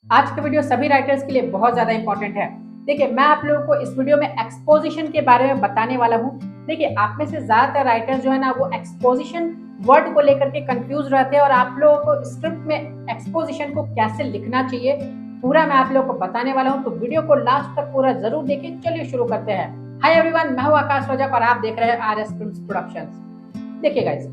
आज का वीडियो सभी राइटर्स के लिए बहुत ज्यादा इंपॉर्टेंट है। देखिए, मैं आप लोगों को इस वीडियो में एक्सपोजिशन के बारे में बताने वाला हूँ। देखिए, आप में से ज्यादातर राइटर्स जो है ना, वो एक्सपोजिशन वर्ड को लेकर के कंफ्यूज रहते हैं और आप लोगों को स्क्रिप्ट में एक्सपोजिशन को कैसे लिखना चाहिए पूरा मैं आप लोगों को बताने वाला हूँ। तो वीडियो को लास्ट तक पूरा जरूर देखिए। चलिए शुरू करते हैं। हाय एवरीवन, मैं हूँ आकाश रजक और आप देख रहे हैं आरएस फिल्म्स प्रोडक्शंस। देखिए गाइस,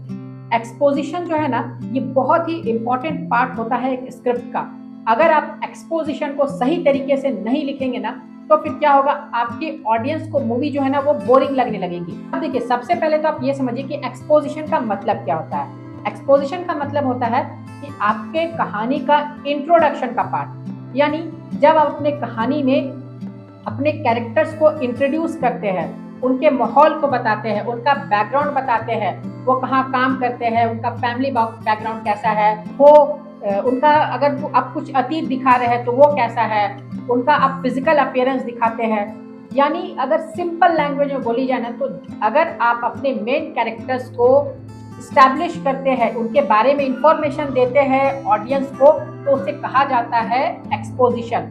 एक्सपोजिशन जो है ना, ये बहुत ही इंपॉर्टेंट पार्ट होता है एक स्क्रिप्ट का। अगर आप एक्सपोजिशन को सही तरीके से नहीं लिखेंगे ना, तो फिर क्या होगा, आपकी ऑडियंस को मूवी जो है ना वो बोरिंग लगने लगेगी। अब देखिए, सबसे पहले तो आप ये समझिए कि एक्सपोजिशन का मतलब क्या होता है। एक्सपोजिशन का मतलब होता है कि आपके कहानी का इंट्रोडक्शन का पार्ट, यानी जब आप अपने कहानी में अपने कैरेक्टर्स को इंट्रोड्यूस करते हैं, उनके माहौल को बताते हैं, उनका बैकग्राउंड बताते हैं, वो कहाँ काम करते हैं, उनका फैमिली बैकग्राउंड कैसा है, वो उनका अगर आप कुछ अतीत दिखा रहे हैं तो वो कैसा है, उनका आप फिजिकल अपीयरेंस दिखाते हैं। यानी अगर सिंपल लैंग्वेज में बोली जाए ना, तो अगर आप अपने मेन कैरेक्टर्स को स्टैब्लिश करते हैं, उनके बारे में इंफॉर्मेशन देते हैं ऑडियंस को, तो उसे कहा जाता है एक्सपोजिशन।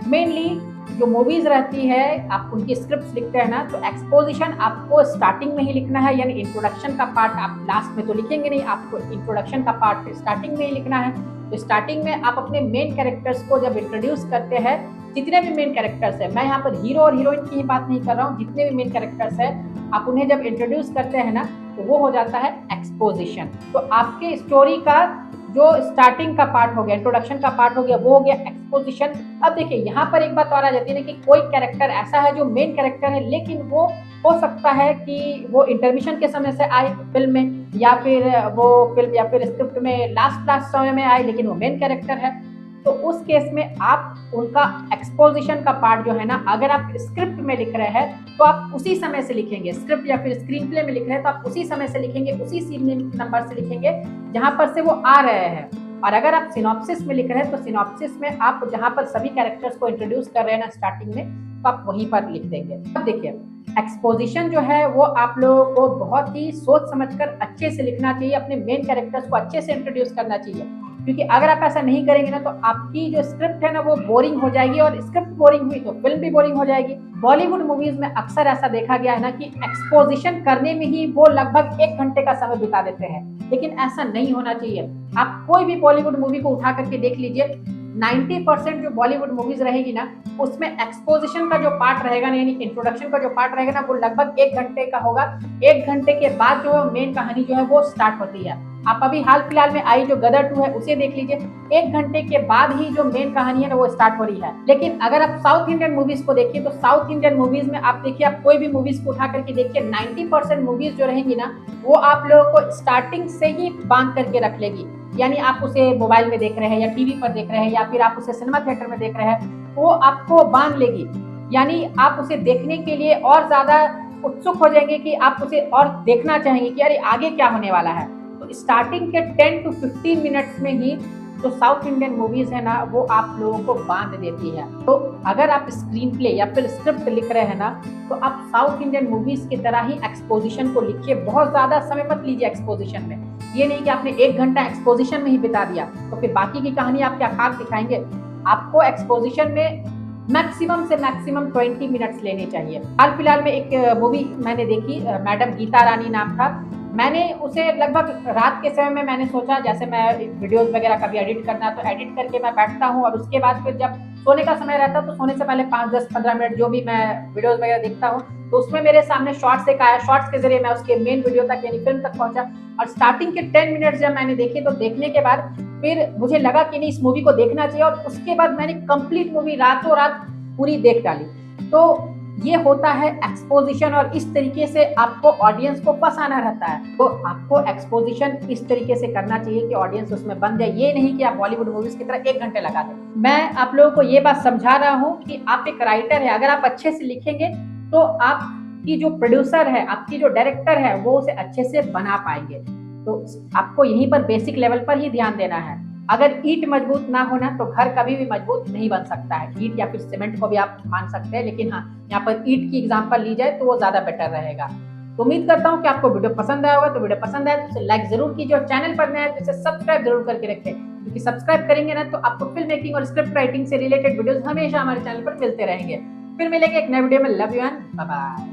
मेनली जो मूवीज रहती है, आप उनकी स्क्रिप्ट लिखते हैं ना, तो एक्सपोजिशन आपको स्टार्टिंग में ही लिखना है, यानी इंट्रोडक्शन का पार्ट आप लास्ट में तो लिखेंगे नहीं, आपको इंट्रोडक्शन का पार्ट स्टार्टिंग में ही लिखना है। तो स्टार्टिंग में आप अपने मेन कैरेक्टर्स को जब इंट्रोड्यूस करते हैं, जितने भी मेन कैरेक्टर्स है, मैं यहाँ पर हीरो और हीरोइन की ही बात नहीं कर रहा हूँ, जितने भी मेन कैरेक्टर्स है आप उन्हें जब इंट्रोड्यूस करते हैं ना, तो वो हो जाता है एक्सपोजिशन। तो आपके स्टोरी का जो स्टार्टिंग का पार्ट हो गया, इंट्रोडक्शन का पार्ट हो गया, वो हो गया एक्सपोजिशन। अब देखिए, यहाँ पर एक बात और आ जाती है ना कि कोई कैरेक्टर ऐसा है जो मेन कैरेक्टर है, लेकिन वो हो सकता है कि वो इंटरमिशन के समय से आए फिल्म में, या फिर वो फिल्म या फिर स्क्रिप्ट में लास्ट समय में आए, लेकिन वो मेन कैरेक्टर है। तो उस केस में आप उनका एक्सपोजिशन का पार्ट जो है ना, अगर आप स्क्रिप्ट में लिख रहे हैं तो आप उसी समय से लिखेंगे। स्क्रिप्ट या फिर स्क्रीन प्ले में लिख रहे हैं तो आप उसी समय से लिखेंगे, उसी सीन नंबर से लिखेंगे जहां पर से वो आ रहे हैं। और अगर आप सिनॉप्सिस में लिख रहे हैं तो सिनॉप्सिस में आप जहां पर सभी कैरेक्टर्स को इंट्रोड्यूस कर रहे हैं ना स्टार्टिंग में, तो आप वहीं पर लिख देंगे। अब देखिए, एक्सपोजिशन जो है वो आप लोगों को बहुत ही सोच समझकर अच्छे से लिखना चाहिए, अपने मेन कैरेक्टर्स को अच्छे से इंट्रोड्यूस करना चाहिए। क्योंकि अगर आप ऐसा नहीं करेंगे ना, तो आपकी जो स्क्रिप्ट है ना वो बोरिंग हो जाएगी, और स्क्रिप्ट बोरिंग हुई तो फिल्म भी बोरिंग हो जाएगी। बॉलीवुड मूवीज में अक्सर ऐसा देखा गया है ना कि एक्सपोजिशन करने में ही वो लगभग 1 घंटे का समय बिता देते हैं, लेकिन ऐसा नहीं होना चाहिए। आप कोई भी बॉलीवुड मूवी को उठा करके देख लीजिए, 90% जो बॉलीवुड मूवीज रहेगी ना, उसमें एक्सपोजिशन का जो पार्ट रहेगा ना, यानी इंट्रोडक्शन का जो पार्ट रहेगा ना, वो लगभग 1 घंटे का होगा। 1 घंटे के बाद जो है मेन कहानी जो है वो स्टार्ट होती है। आप अभी हाल फिलहाल में आई जो गदर 2 है उसे देख लीजिए, 1 घंटे के बाद ही जो मेन कहानी है ना वो स्टार्ट हो रही है। लेकिन अगर आप साउथ इंडियन मूवीज को देखिए, तो साउथ इंडियन मूवीज में आप देखिए, आप कोई भी मूवीज को उठा करके देखिए, 90% मूवीज जो रहेंगी ना, वो आप लोगों को स्टार्टिंग से ही बांध करके रख लेगी। यानी आप उसे मोबाइल में देख रहे हैं या टीवी पर देख रहे हैं या फिर आप उसे सिनेमा थिएटर में देख रहे हैं, वो आपको बांध लेगी। यानी आप उसे देखने के लिए और ज्यादा उत्सुक हो जाएंगे कि आप उसे और देखना चाहेंगे कि अरे आगे क्या होने वाला है। तो स्टार्टिंग के 10 to 15 मिनट्स में ही जो साउथ इंडियन मूवीज है ना, वो आप लोगों को बांध देती है। तो अगर आप स्क्रीन प्ले या फिर स्क्रिप्ट लिख रहे हैं ना, तो आप साउथ इंडियन मूवीज की तरह ही एक्सपोजिशन को लिखिए। बहुत ज्यादा समय मत लीजिए एक्सपोजिशन में। ये नहीं कि आपने 1 घंटा एक्सपोजिशन में ही बिता दिया तो फिर बाकी की कहानी आप क्या खाक दिखाएंगे। आपको एक्सपोजिशन में मैक्सिमम से मैक्सिमम 20 मिनट्स लेने चाहिए। हाल फिलहाल में एक मूवी मैंने देखी, मैडम गीता रानी नाम था। मैंने उसे लगभग रात के समय में मैंने सोचा, जैसे मैं वीडियोस वगैरह कभी एडिट करना तो एडिट करके मैं बैठता हूँ, और उसके बाद फिर जब सोने का समय रहता तो सोने से पहले 5, 10, 15 मिनट जो भी मैं वीडियोस वगैरह देखता हूँ, तो उसमें मेरे सामने शॉर्ट्स एक आया। शॉर्ट्स के जरिए मैं उसके मेन वीडियो तक यानी फिल्म तक पहुंचा, और स्टार्टिंग के 10 मिनट जब मैंने देखे, तो देखने के बाद फिर मुझे लगा कि नहीं, इस मूवी को देखना चाहिए, और उसके बाद मैंने कंप्लीट मूवी रातों रात पूरी देख डाली। तो ये होता है एक्सपोजिशन, और इस तरीके से आपको ऑडियंस को फंसाना रहता है। तो आपको एक्सपोजिशन इस तरीके से करना चाहिए कि ऑडियंस उसमें बन जाए। ये नहीं कि आप बॉलीवुड मूवीज की तरह 1 घंटे लगा दें। मैं आप लोगों को ये बात समझा रहा हूँ कि आप एक राइटर है, अगर आप अच्छे से लिखेंगे तो आपकी जो प्रोड्यूसर है, आपकी जो डायरेक्टर है, वो उसे अच्छे से बना पाएंगे। तो आपको यहीं पर बेसिक लेवल पर ही ध्यान देना है। अगर ईंट मजबूत ना होना तो घर कभी भी मजबूत नहीं बन सकता है। ईंट या फिर सीमेंट को भी आप मान सकते हैं, लेकिन हाँ, यहाँ पर ईंट की एग्जांपल ली जाए तो वो ज्यादा बेटर रहेगा। तो उम्मीद करता हूँ कि आपको वीडियो पसंद आया होगा। तो वीडियो पसंद आया तो इसे लाइक जरूर कीजिए और चैनल पर नया है तो इसे सब्सक्राइब जरूर करके रखें, क्योंकि सब्सक्राइब करेंगे ना तो आपको फिल्म मेकिंग और स्क्रिप्ट राइटिंग से रिलेटेड वीडियोस हमेशा हमारे चैनल पर मिलते रहेंगे। फिर मिलेंगे एक नए वीडियो में। Love you and bye bye.